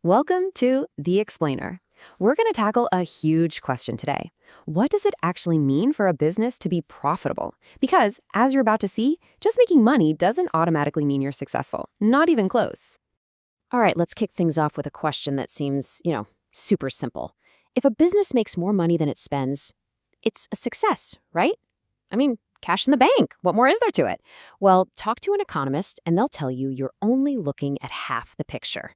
Welcome to The Explainer. We're going to tackle a huge question today. What does it actually mean for a business to be profitable? Because, as you're about to see, just making money doesn't automatically mean you're successful. Not even close. All right, let's kick things off with a question that seems, super simple. If a business makes more money than it spends, it's a success, right? I mean, cash in the bank. What more is there to it? Well, talk to an economist and they'll tell you you're only looking at half the picture.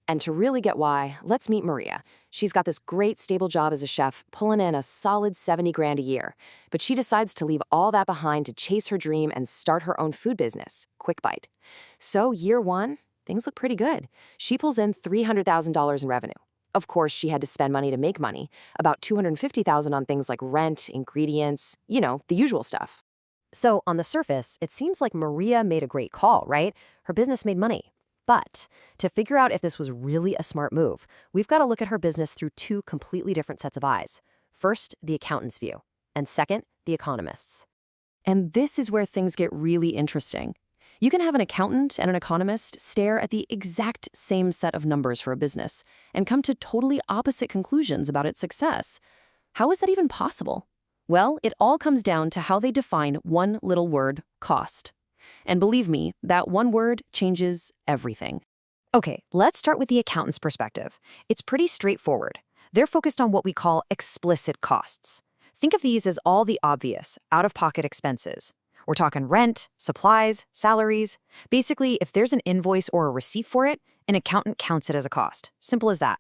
And to really get why, let's meet Maria. She's got this great stable job as a chef, pulling in a solid 70 grand a year. But she decides to leave all that behind to chase her dream and start her own food business, Quick Bite. So year one, things look pretty good. She pulls in $300,000 in revenue. Of course, she had to spend money to make money, about $250,000 on things like rent, ingredients, the usual stuff. So on the surface, it seems like Maria made a great call, right? Her business made money. But to figure out if this was really a smart move, we've got to look at her business through two completely different sets of eyes. First, the accountant's view, and second, the economist's. And this is where things get really interesting. You can have an accountant and an economist stare at the exact same set of numbers for a business and come to totally opposite conclusions about its success. How is that even possible? Well, it all comes down to how they define one little word, cost. And believe me, that one word changes everything. Okay, let's start with the accountant's perspective. It's pretty straightforward. They're focused on what we call explicit costs. Think of these as all the obvious, out-of-pocket expenses. We're talking rent, supplies, salaries. Basically, if there's an invoice or a receipt for it, an accountant counts it as a cost. Simple as that.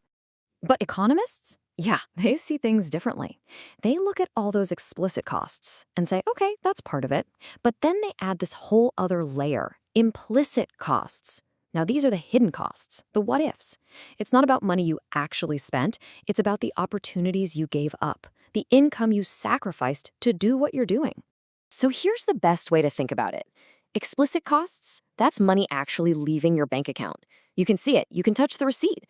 But economists? Yeah, they see things differently. They look at all those explicit costs and say, okay, that's part of it. But then they add this whole other layer, implicit costs. Now, these are the hidden costs, the what-ifs. It's not about money you actually spent. It's about the opportunities you gave up, the income you sacrificed to do what you're doing. So here's the best way to think about it. Explicit costs, that's money actually leaving your bank account. You can see it, you can touch the receipt.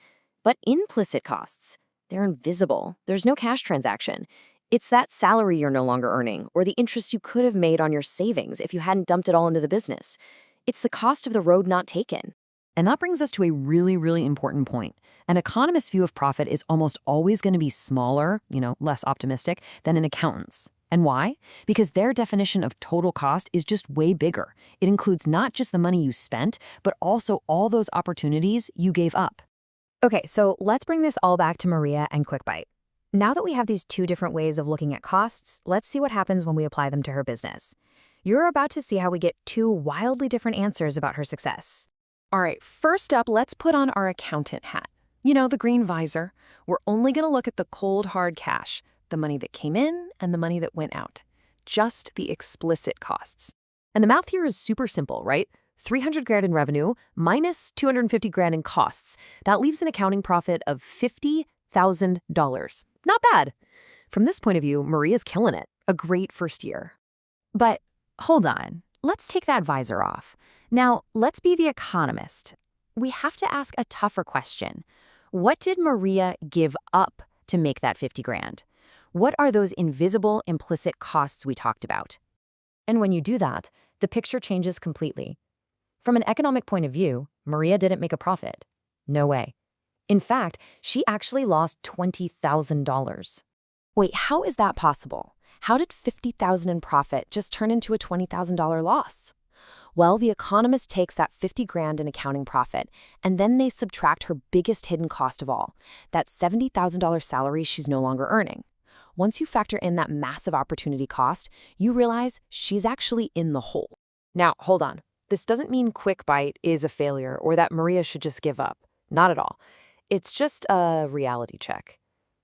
But implicit costs, they're invisible. There's no cash transaction. It's that salary you're no longer earning, or the interest you could have made on your savings if you hadn't dumped it all into the business. It's the cost of the road not taken. And that brings us to a really, really important point. An economist's view of profit is almost always going to be smaller, less optimistic, than an accountant's. And why? Because their definition of total cost is just way bigger. It includes not just the money you spent, but also all those opportunities you gave up. Okay, so let's bring this all back to Maria and Quick Bite. Now that we have these two different ways of looking at costs, let's see what happens when we apply them to her business. You're about to see how we get two wildly different answers about her success. All right, first up, let's put on our accountant hat. The green visor. We're only going to look at the cold, hard cash, the money that came in and the money that went out. Just the explicit costs. And the math here is super simple, right? 300 grand in revenue minus 250 grand in costs. That leaves an accounting profit of $50,000. Not bad. From this point of view, Maria's killing it. A great first year. But hold on. Let's take that visor off. Now, let's be the economist. We have to ask a tougher question. What did Maria give up to make that 50 grand? What are those invisible, implicit costs we talked about? And when you do that, the picture changes completely. From an economic point of view, Maria didn't make a profit. No way. In fact, she actually lost $20,000. Wait, how is that possible? How did $50,000 in profit just turn into a $20,000 loss? Well, the economist takes that 50 grand in accounting profit, and then they subtract her biggest hidden cost of all, that $70,000 salary she's no longer earning. Once you factor in that massive opportunity cost, you realize she's actually in the hole. Now, hold on. This doesn't mean Quick Bite is a failure or that Maria should just give up. Not at all. It's just a reality check.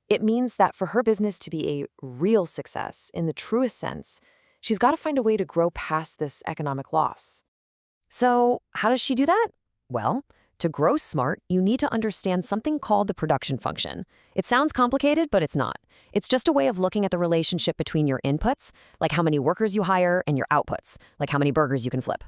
It means that for her business to be a real success in the truest sense, she's got to find a way to grow past this economic loss. So how does she do that? Well, to grow smart, you need to understand something called the production function. It sounds complicated, but it's not. It's just a way of looking at the relationship between your inputs, like how many workers you hire, and your outputs, like how many burgers you can flip.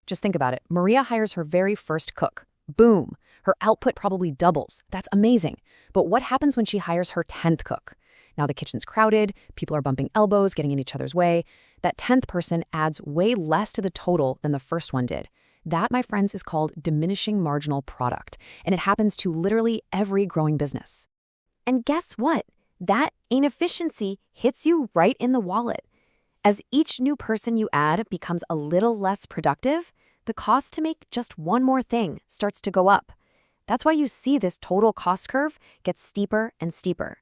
Just think about it. Maria hires her very first cook. Boom. Her output probably doubles. That's amazing. But what happens when she hires her 10th cook? Now the kitchen's crowded, people are bumping elbows, getting in each other's way. That 10th person adds way less to the total than the first one did. That, my friends, is called diminishing marginal product, and it happens to literally every growing business. And guess what? That inefficiency hits you right in the wallet. As each new person you add becomes a little less productive, the cost to make just one more thing starts to go up. That's why you see this total cost curve get steeper and steeper.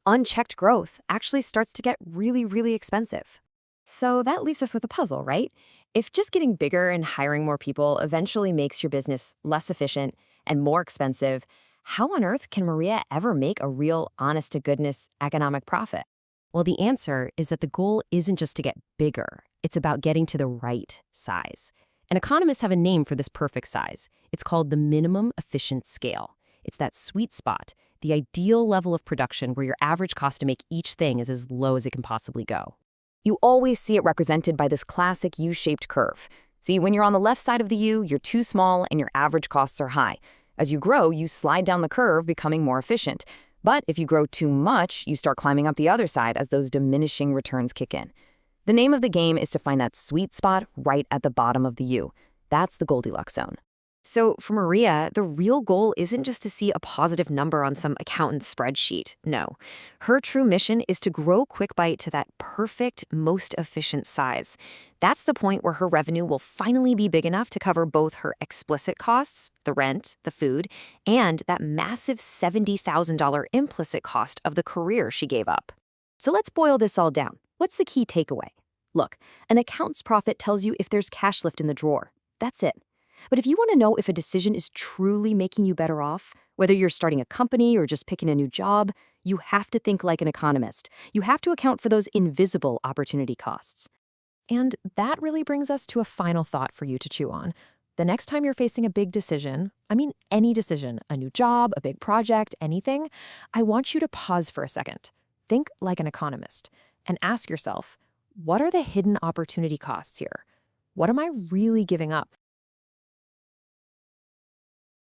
Unchecked growth actually starts to get really, really expensive. So that leaves us with a puzzle, right? If just getting bigger and hiring more people eventually makes your business less efficient and more expensive, how on earth can Maria ever make a real, honest-to-goodness economic profit? Well, the answer is that the goal isn't just to get bigger. It's about getting to the right size. And economists have a name for this perfect size. It's called the minimum efficient scale. It's that sweet spot, the ideal level of production where your average cost to make each thing is as low as it can possibly go. You always see it represented by this classic U-shaped curve. See, when you're on the left side of the U, you're too small and your average costs are high. As you grow, you slide down the curve, becoming more efficient. But if you grow too much, you start climbing up the other side as those diminishing returns kick in. The name of the game is to find that sweet spot right at the bottom of the U. That's the Goldilocks zone. So for Maria, the real goal isn't just to see a positive number on some accountant's spreadsheet. No. Her true mission is to grow QuickBite to that perfect, most efficient size. That's the point where her revenue will finally be big enough to cover both her explicit costs, the rent, the food, and that massive $70,000 implicit cost of the career she gave up. So let's boil this all down. What's the key takeaway? Look, an accountant's profit tells you if there's cash left in the drawer. That's it. But if you want to know if a decision is truly making you better off, whether you're starting a company or just picking a new job, you have to think like an economist. You have to account for those invisible opportunity costs. And that really brings us to a final thought for you to chew on. The next time you're facing a big decision, I mean any decision, a new job, a big project, anything, I want you to pause for a second. Think like an economist and ask yourself, what are the hidden opportunity costs here? What am I really giving up?